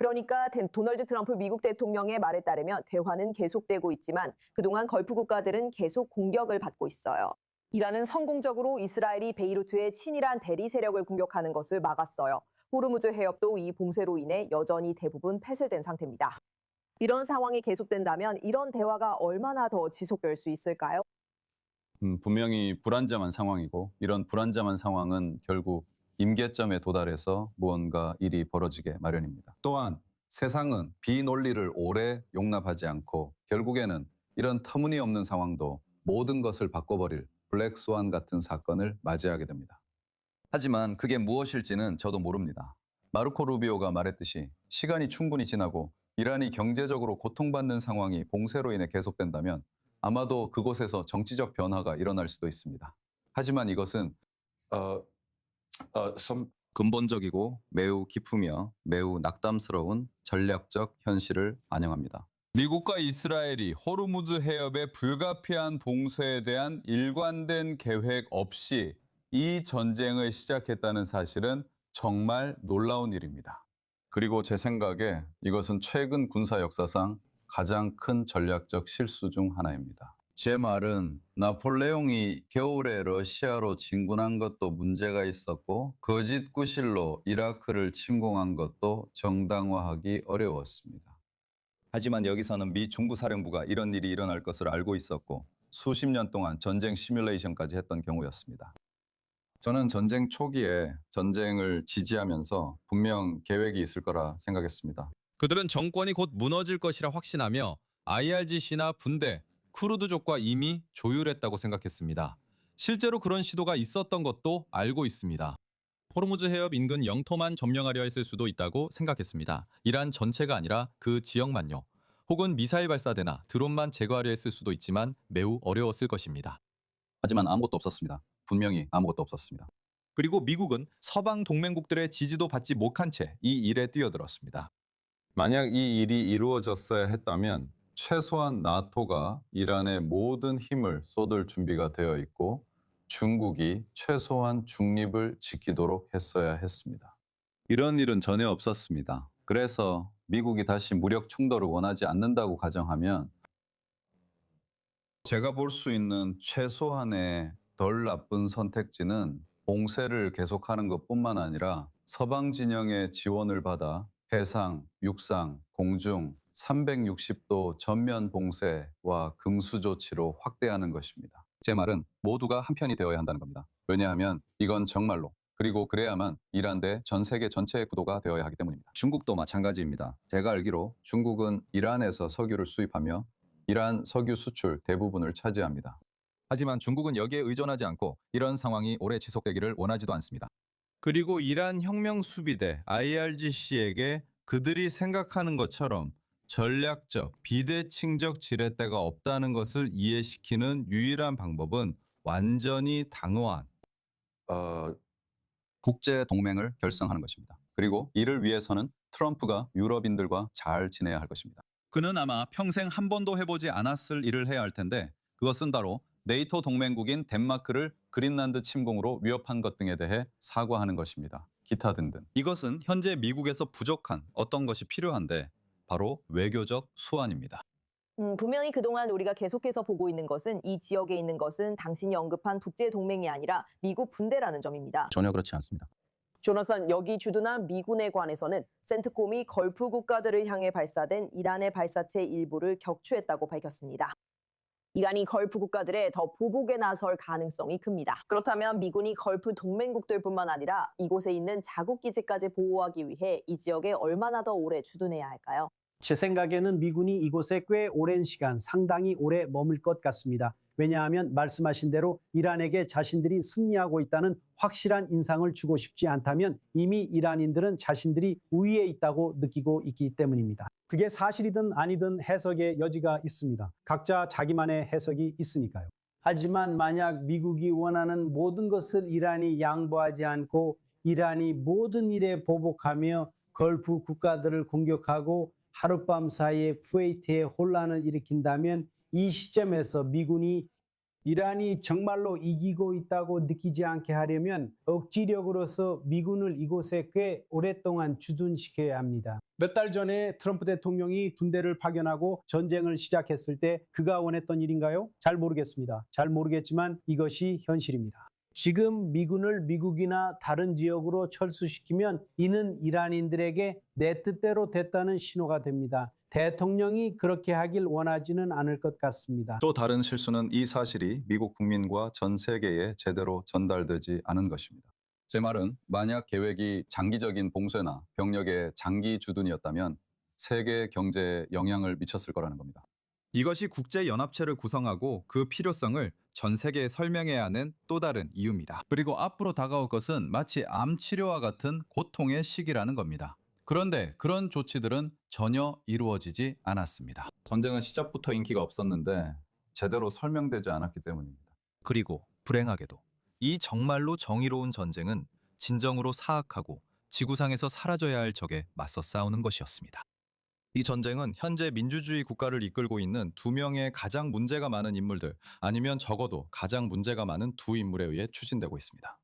그러니까 도널드 트럼프 미국 대통령의 말에 따르면 대화는 계속되고 있지만 그동안 걸프 국가들은 계속 공격을 받고 있어요. 이란은 성공적으로 이스라엘이 베이루트의 친이란 대리 세력을 공격하는 것을 막았어요. 호르무즈 해협도 이 봉쇄로 인해 여전히 대부분 폐쇄된 상태입니다. 이런 상황이 계속된다면 이런 대화가 얼마나 더 지속될 수 있을까요? 분명히 불안정한 상황이고 이런 불안정한 상황은 결국 임계점에 도달해서 무언가 일이 벌어지게 마련입니다. 또한 세상은 비논리를 오래 용납하지 않고 결국에는 이런 터무니없는 상황도 모든 것을 바꿔버릴 블랙스완 같은 사건을 맞이하게 됩니다. 하지만 그게 무엇일지는 저도 모릅니다. 마르코 루비오가 말했듯이 시간이 충분히 지나고 이란이 경제적으로 고통받는 상황이 봉쇄로 인해 계속된다면 아마도 그곳에서 정치적 변화가 일어날 수도 있습니다. 하지만 이것은 근본적이고 매우 깊으며 매우 낙담스러운 전략적 현실을 반영합니다. 미국과 이스라엘이 호르무즈 해협의 불가피한 봉쇄에 대한 일관된 계획 없이 이 전쟁을 시작했다는 사실은 정말 놀라운 일입니다. 그리고 제 생각에 이것은 최근 군사 역사상 가장 큰 전략적 실수 중 하나입니다. 제 말은 나폴레옹이 겨울에 러시아로 진군한 것도 문제가 있었고 거짓 구실로 이라크를 침공한 것도 정당화하기 어려웠습니다. 하지만 여기서는 미 중부사령부가 이런 일이 일어날 것을 알고 있었고 수십 년 동안 전쟁 시뮬레이션까지 했던 경우였습니다. 저는 전쟁 초기에 전쟁을 지지하면서 분명 계획이 있을 거라 생각했습니다. 그들은 정권이 곧 무너질 것이라 확신하며 IRGC나 분대, 쿠르드족과 이미 조율했다고 생각했습니다. 실제로 그런 시도가 있었던 것도 알고 있습니다. 호르무즈 해협 인근 영토만 점령하려 했을 수도 있다고 생각했습니다. 이란 전체가 아니라 그 지역만요. 혹은 미사일 발사대나 드론만 제거하려 했을 수도 있지만 매우 어려웠을 것입니다. 하지만 아무것도 없었습니다. 분명히 아무것도 없었습니다. 그리고 미국은 서방 동맹국들의 지지도 받지 못한 채 이 일에 뛰어들었습니다. 만약 이 일이 이루어졌어야 했다면 최소한 나토가 이란의 모든 힘을 쏟을 준비가 되어 있고 중국이 최소한 중립을 지키도록 했어야 했습니다. 이런 일은 전혀 없었습니다. 그래서 미국이 다시 무력 충돌을 원하지 않는다고 가정하면 제가 볼 수 있는 최소한의 덜 나쁜 선택지는 봉쇄를 계속하는 것뿐만 아니라 서방 진영의 지원을 받아 해상, 육상, 공중 360도 전면 봉쇄와 금수 조치로 확대하는 것입니다. 제 말은 모두가 한편이 되어야 한다는 겁니다. 왜냐하면 이건 정말로 그리고 그래야만 이란 대 전 세계 전체의 구도가 되어야 하기 때문입니다. 중국도 마찬가지입니다. 제가 알기로 중국은 이란에서 석유를 수입하며 이란 석유 수출 대부분을 차지합니다. 하지만 중국은 여기에 의존하지 않고 이런 상황이 오래 지속되기를 원하지도 않습니다. 그리고 이란 혁명 수비대 IRGC에게 그들이 생각하는 것처럼 전략적, 비대칭적 지렛대가 없다는 것을 이해시키는 유일한 방법은 완전히 당호한 국제 동맹을 결성하는 것입니다. 그리고 이를 위해서는 트럼프가 유럽인들과 잘 지내야 할 것입니다. 그는 아마 평생 한 번도 해보지 않았을 일을 해야 할 텐데 그것은 바로 네이토 동맹국인 덴마크를 그린란드 침공으로 위협한 것 등에 대해 사과하는 것입니다. 기타 등등. 이것은 현재 미국에서 부족한 어떤 것이 필요한데 바로 외교적 수완입니다. 분명히 그동안 우리가 계속해서 보고 있는 것은 이 지역에 있는 것은 당신이 언급한 북제 동맹이 아니라 미국 분대라는 점입니다. 전혀 그렇지 않습니다. 조나산, 여기 주둔한 미군에 관해서는 센트콤이 걸프 국가들을 향해 발사된 이란의 발사체 일부를 격추했다고 밝혔습니다. 이란이 걸프 국가들에 더 보복에 나설 가능성이 큽니다. 그렇다면 미군이 걸프 동맹국들뿐만 아니라 이곳에 있는 자국 기지까지 보호하기 위해 이 지역에 얼마나 더 오래 주둔해야 할까요? 제 생각에는 미군이 이곳에 꽤 오랜 시간, 상당히 오래 머물 것 같습니다. 왜냐하면 말씀하신 대로 이란에게 자신들이 승리하고 있다는 확실한 인상을 주고 싶지 않다면 이미 이란인들은 자신들이 우위에 있다고 느끼고 있기 때문입니다. 그게 사실이든 아니든 해석의 여지가 있습니다. 각자 자기만의 해석이 있으니까요. 하지만 만약 미국이 원하는 모든 것을 이란이 양보하지 않고 이란이 모든 일에 보복하며 걸프 국가들을 공격하고 하룻밤 사이에 쿠웨이트에 혼란을 일으킨다면 이 시점에서 미군이 이란이 정말로 이기고 있다고 느끼지 않게 하려면 억지력으로서 미군을 이곳에 꽤 오랫동안 주둔시켜야 합니다. 몇 달 전에 트럼프 대통령이 군대를 파견하고 전쟁을 시작했을 때 그가 원했던 일인가요? 잘 모르겠습니다. 잘 모르겠지만 이것이 현실입니다. 지금 미군을 미국이나 다른 지역으로 철수시키면 이는 이란인들에게 내 뜻대로 됐다는 신호가 됩니다. 대통령이 그렇게 하길 원하지는 않을 것 같습니다. 또 다른 실수는 이 사실이 미국 국민과 전 세계에 제대로 전달되지 않은 것입니다. 제 말은 만약 계획이 장기적인 봉쇄나 병력의 장기 주둔이었다면 세계 경제에 영향을 미쳤을 거라는 겁니다. 이것이 국제연합체를 구성하고 그 필요성을 전 세계에 설명해야 하는 또 다른 이유입니다. 그리고 앞으로 다가올 것은 마치 암 치료와 같은 고통의 시기라는 겁니다. 그런데 그런 조치들은 전혀 이루어지지 않았습니다. 전쟁은 시작부터 인기가 없었는데 제대로 설명되지 않았기 때문입니다. 그리고 불행하게도 이 정말로 정의로운 전쟁은 진정으로 사악하고 지구상에서 사라져야 할 적에 맞서 싸우는 것이었습니다. 이 전쟁은 현재 민주주의 국가를 이끌고 있는 두 명의 가장 문제가 많은 인물들, 아니면 적어도 가장 문제가 많은 두 인물에 의해 추진되고 있습니다.